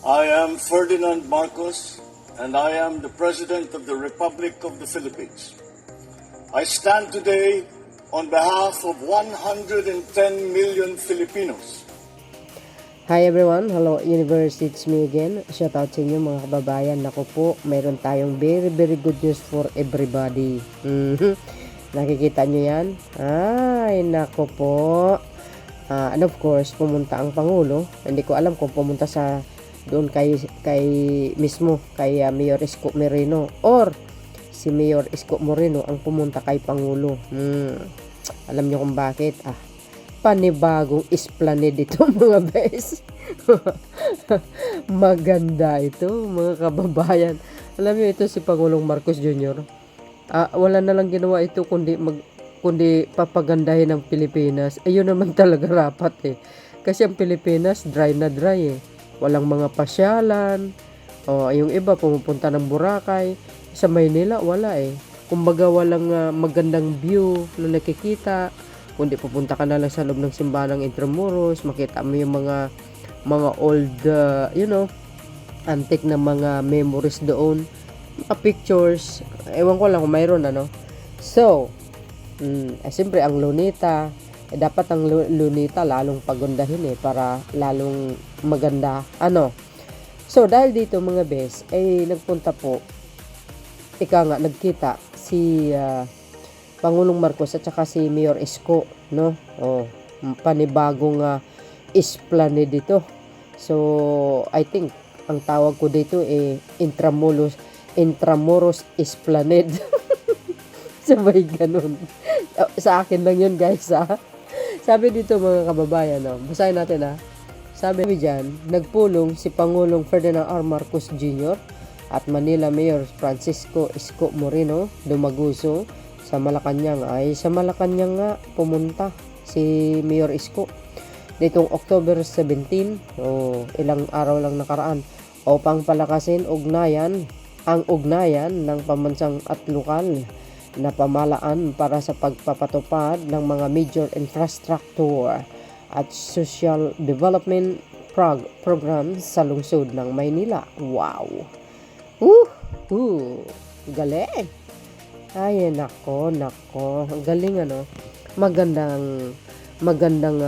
I am Ferdinand Marcos, and I am the President of the Republic of the Philippines. I stand today on behalf of 110 million Filipinos. Hi everyone, hello universe, it's me again. Shout out sa inyo mga kababayan. Naku po, mayroon tayong very good news for everybody. Nakikita nyo yan? Ay, naku po. And of course, pumunta ang Pangulo. Hindi ko alam kung pumunta sa doon kay mismo kay Mayor Isko Moreno or si Mayor Isko Moreno ang pumunta kay Pangulo. Alam niyo kung bakit? Panibagong esplanade ito mga bes. Maganda ito mga kababayan. Alam niyo ito si Pangulong Marcos Jr. Wala na lang ginawa ito kundi papagandahin ng Pilipinas. Ayun naman talaga rapat Kasi ang Pilipinas dry na dry Walang mga pasyalan. Yung iba pumupunta ng Boracay. Sa Maynila wala Kumbaga walang magandang view na nakikita. Kundi pupunta ka na lang sa loob ng simbahan ng Intramuros, makita mo yung mga old antique na mga memories doon, mga pictures. Ewan ko lang kung mayroon So, siyempre ang Luneta, dapat ang Luneta lalong pagundahin para lalong maganda. So, dahil dito mga bes, nagpunta po, nagkita si Pangulong Marcos at saka si Mayor Isko, panibagong esplanade dito. So, I think, ang tawag ko dito Intramuros Esplanade. Sabay ganun. Sa akin lang yun guys Sabi dito mga kababayan basahin natin Sabi dyan, nagpulong si Pangulong Ferdinand R. Marcos Jr. at Manila Mayor Francisco Isko Moreno Dumaguso sa Malacanang. Sa Malacanang nga pumunta si Mayor Isko nitong October 17 ilang araw lang nakaraan upang palakasin ang ugnayan ng pambansang at lokal na pamahalaan para sa pagpapatupad ng mga major infrastructure at social development programs sa lungsod ng Maynila. Wow! Galing! Ay, nako. Ang galing Magandang magandang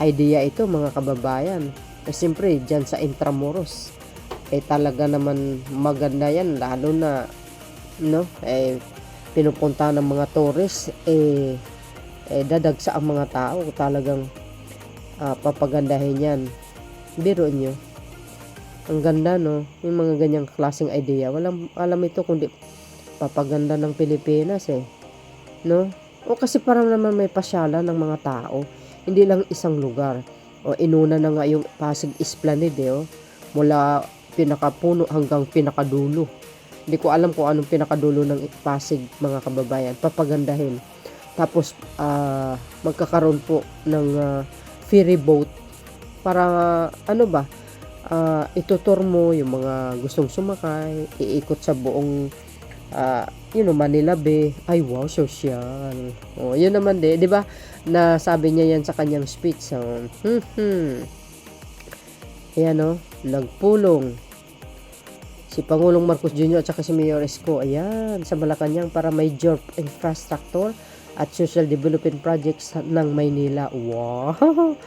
idea ito mga kababayan. Siyempre, dyan sa Intramuros, talaga naman maganda yan, lalo na pinupunta ng mga tourist, dadagsa ang mga tao, talagang papagandahin yan. Biro nyo, ang ganda yung mga ganyang klaseng idea. Walang alam ito kundi papaganda ng Pilipinas kasi parang naman may pasyalan ng mga tao, hindi lang isang lugar. Inuna na nga yung Pasig Esplanade mula pinakapuno hanggang pinakadulo. Hindi ko alam kung anong pinakadulo ng Pasig mga kababayan. Papagandahin. Tapos magkakaroon po ng ferry boat para itutur mo yung mga gustong sumakay, iikot sa buong Manila Bay. Ay wow, social. Yun naman di ba? Na sabi niya yan sa kanyang speech. Ayan nagpulong si Pangulong Marcos Jr. at saka si Mayor Isko sa Malacanang para major infrastructure at social development projects ng Maynila. Wow!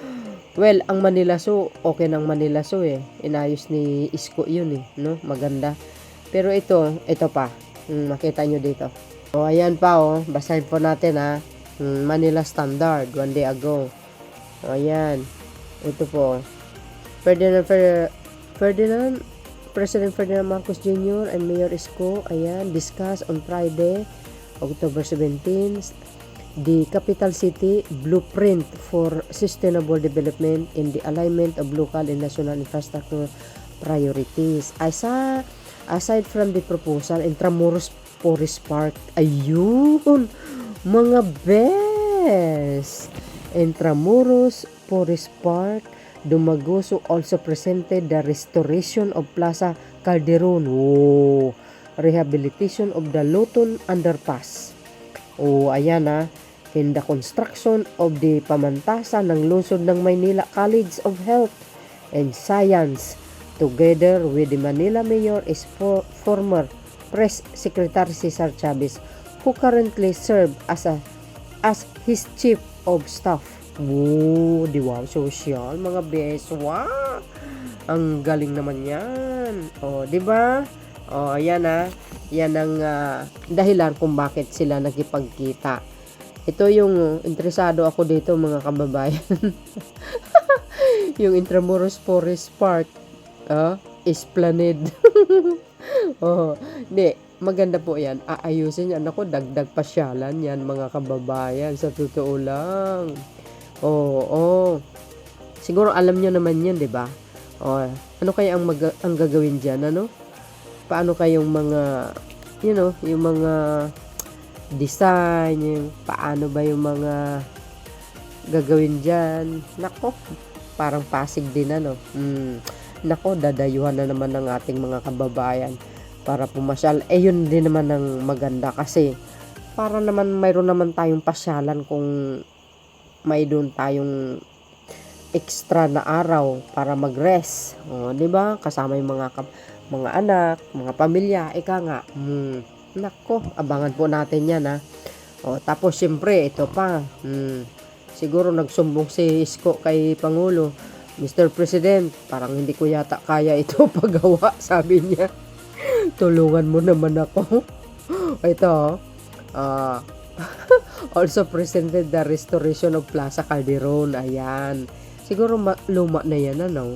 Well, ang Manila Zoo, okay ng Manila Zoo inayos ni Isko yun maganda. Pero ito pa, makita nyo dito. Ayan pa basahin po natin Manila Standard, one day ago. Ayan, ito po. President Ferdinand Marcos Jr. and Mayor Isko, discuss on Friday, October 17, the capital city blueprint for sustainable development in the alignment of local and national infrastructure priorities. Aside from the proposal, Intramuros Forest Park, ayun, mga best. Intramuros Forest Park, Dumaguso also presented the restoration of Plaza Calderon. Rehabilitation of the Luton Underpass. Ayan in the construction of the pamantasan ng lungsod ng Maynila College of Health and Science, together with the Manila Mayor is former Press Secretary Cesar Chavez, who currently serve as his chief of staff. Wow, di ba? Social, mga bes. Wow! Ang galing naman yan. O, di ba? O, yan yan ang dahilan kung bakit sila nagkipagkita. Ito yung interesado ako dito, mga kababayan. Yung Intramuros Forest Park, Esplanade. Hindi, maganda po yan. Aayusin yan. Ako, dagdag pasyalan yan, mga kababayan. Sa totoo lang. Siguro alam nyo naman yan, di ba? Ano kaya ang gagawin dyan, ano? Paano kayong mga, yung mga design, yung paano ba yung mga gagawin dyan? Nako, parang Pasig din, ano? Nako, dadayuhan na naman ng ating mga kababayan para pumasyal. Yun din naman ang maganda kasi para naman mayroon naman tayong pasyalan kung may doon tayong extra na araw para mag-rest. Di ba? Kasama yung mga anak, mga pamilya, ika nga. Nako, abangan po natin yan, ha. Tapos syempre, ito pa. Siguro nagsumbong si Isko kay Pangulo. Mr. President, parang hindi ko yata kaya ito pagawa, sabi niya. Tulungan mo naman ako. Ito, also presented the restoration of Plaza Calderon. Ayan. Siguro luma na yan, ano?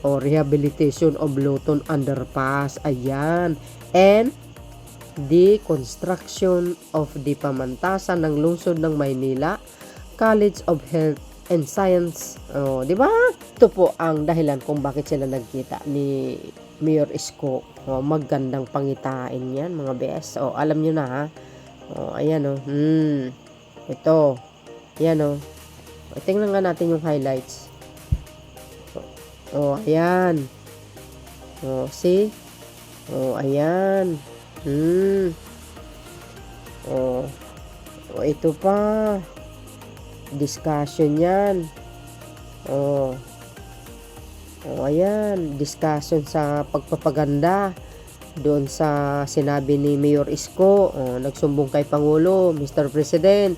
Rehabilitation of Luton Underpass. Ayan. And the construction of the pamantasan ng lungsod ng Maynila College of Health and Science. Di ba? Ito po ang dahilan kung bakit sila nagkita ni Mayor Isko. Magandang pangitain yan, mga bes. Alam nyo na, ha? Ayan, ito. Ayan, tingnan nga natin yung highlights. Ayan. See? Ayan. Ito pa. Discussion yan. Ayan. Discussion sa pagpapaganda doon sa sinabi ni Mayor Isko. Nagsumbong kay Pangulo, Mr. President,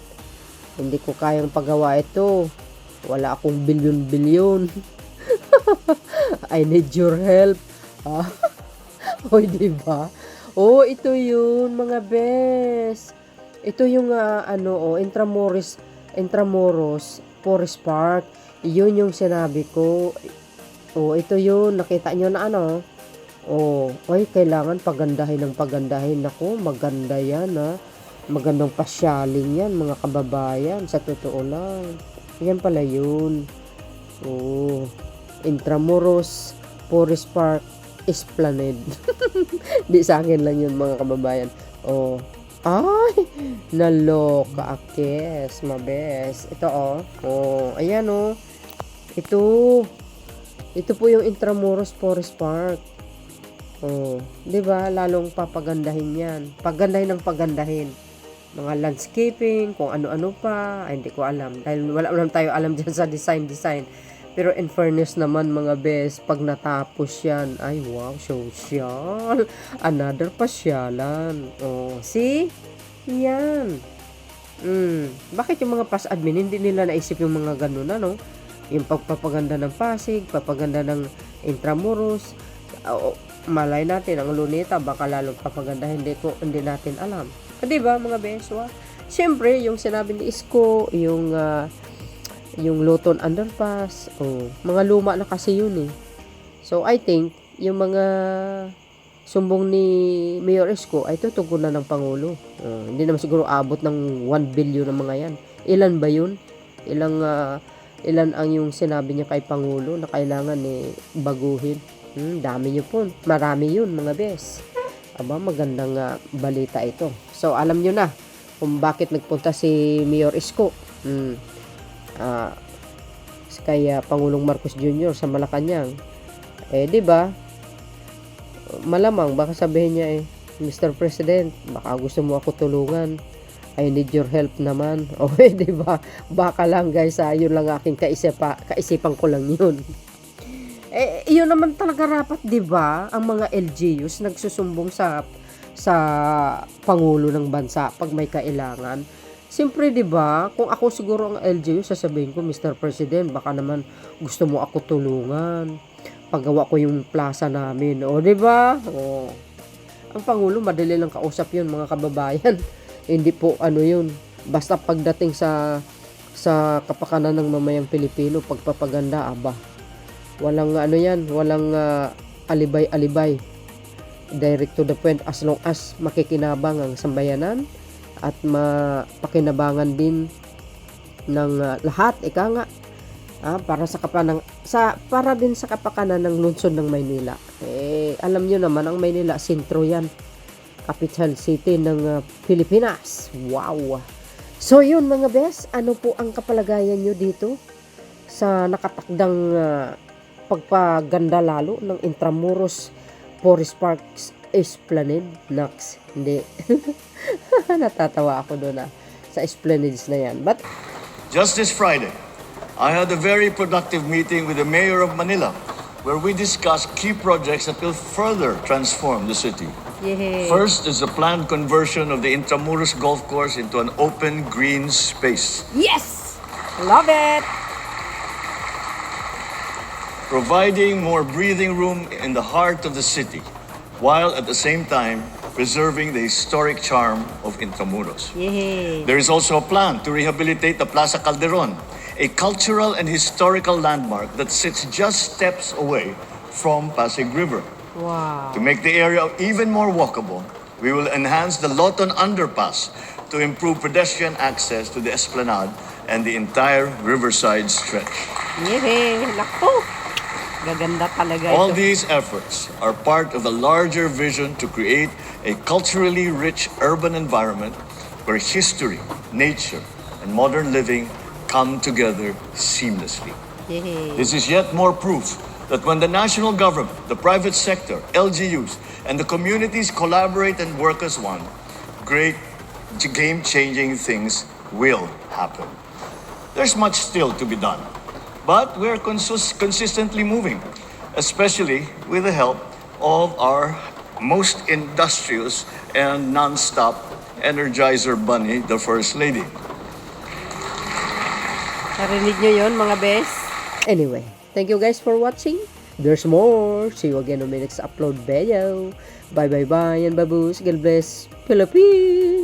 hindi ko kayang pagawa ito. Wala akong bilyon-bilyon. I need your help. Diba? Ito yun, mga bes. Ito yung Intramuros Forest Park. Yun yung sinabi ko. Ito yun, nakita nyo na kailangan pagandahin ng pagandahin. Naku, maganda yan, ha. Magandang pasyalin yan, mga kababayan. Sa totoo lang. Yan pala yun. Intramuros Forest Park Esplanade. Di sa akin lang yun, mga kababayan. Ay, naloka akes, mabes. Ito, ayan, Ito po yung Intramuros Forest Park. Di ba? Lalong papagandahin yan. Pagandahin ng pagandahin. Mga landscaping, kung ano-ano pa. Ay, hindi ko alam. Dahil wala naman tayo alam dyan sa design. Pero in fairness naman, mga bes, pag natapos yan, ay wow, social. Another pasyalan. See? Yan. Bakit yung mga PAS admin, hindi nila naisip yung mga ganun, ano? Yung pagpapaganda ng Pasig, papaganda ng Intramuros. Malay natin, ang Luneta, baka lalong papaganda, hindi natin alam. Diba, mga beswa? Siyempre, yung sinabi ni Isko, yung Luton Underpass, mga luma na kasi yun, eh. So, I think, yung mga sumbong ni Mayor Isko ay tutugunan ng Pangulo. Hindi naman siguro abot ng 1 billion ng mga yan. Ilan ba yun? Ilan ang yung sinabi niya kay Pangulo na kailangan baguhin? Dami niyo po. Marami yun, mga bes. Magandang balita ito. So, alam nyo na kung bakit nagpunta si Mayor Isko. Kaya Pangulong Marcos Jr. sa Malacanang. Di ba? Malamang baka sabihin niya Mr. President, baka gusto mo ako tulungan. I need your help naman. Di ba? Baka lang, guys, yun lang aking kaisipan ko lang yun. Iyon naman talaga rapat, 'di ba? Ang mga LGUs nagsusumbong sa pangulo ng bansa pag may kailangan. Siyempre, 'di ba? Kung ako siguro ang LGU, sasabihin ko, Mr. President, baka naman gusto mo ako tulungan. Paggawa ko yung plaza namin. O, 'di ba? O. Ang pangulo madali lang kausap 'yun, mga kababayan. Hindi po ano 'yun. Basta pagdating sa kapakanan ng mamayang Pilipino, pagpapaganda, aba. Walang ano 'yan, walang alibay-alibay. Direct to the point, as long as makikinabang ang sambayanan at mapakinabangan din ng lahat, ika nga, para din sa kapakanan ng lungsod ng Maynila. Alam niyo naman, ang Maynila sentro 'yan, capital city ng Pilipinas. Wow. So yun mga bes, ano po ang kapalagayan nyo dito sa nakatakdang pagpaganda lalo ng Intramuros Forest Parks Esplanade? Naks, hindi. Natatawa ako doon sa Esplanades na yan. But Just this Friday, I had a very productive meeting with the Mayor of Manila where we discussed key projects that will further transform the city. yay. First is the planned conversion of the Intramuros Golf Course into an open green space, Yes! Love it! providing more breathing room in the heart of the city, while at the same time preserving the historic charm of Intramuros. Yay. There is also a plan to rehabilitate the Plaza Calderon, a cultural and historical landmark that sits just steps away from Pasig River. Wow. To make the area even more walkable, we will enhance the Loton Underpass to improve pedestrian access to the Esplanade and the entire riverside stretch. Yay! Naku! Gaganda talaga All ito. these efforts are part of the larger vision to create a culturally rich urban environment where history, nature, and modern living come together seamlessly. Yay. This is yet more proof that when the national government, the private sector, LGUs, and the communities collaborate and work as one, great game-changing things will happen. There's much still to be done, but we're consistently moving, especially with the help of our most industrious and non-stop Energizer Bunny, the First Lady. Narinig nyo yun, mga bes? Anyway, thank you guys for watching. There's more. See you again on my next upload video. Bye, and baboos. God bless Philippines.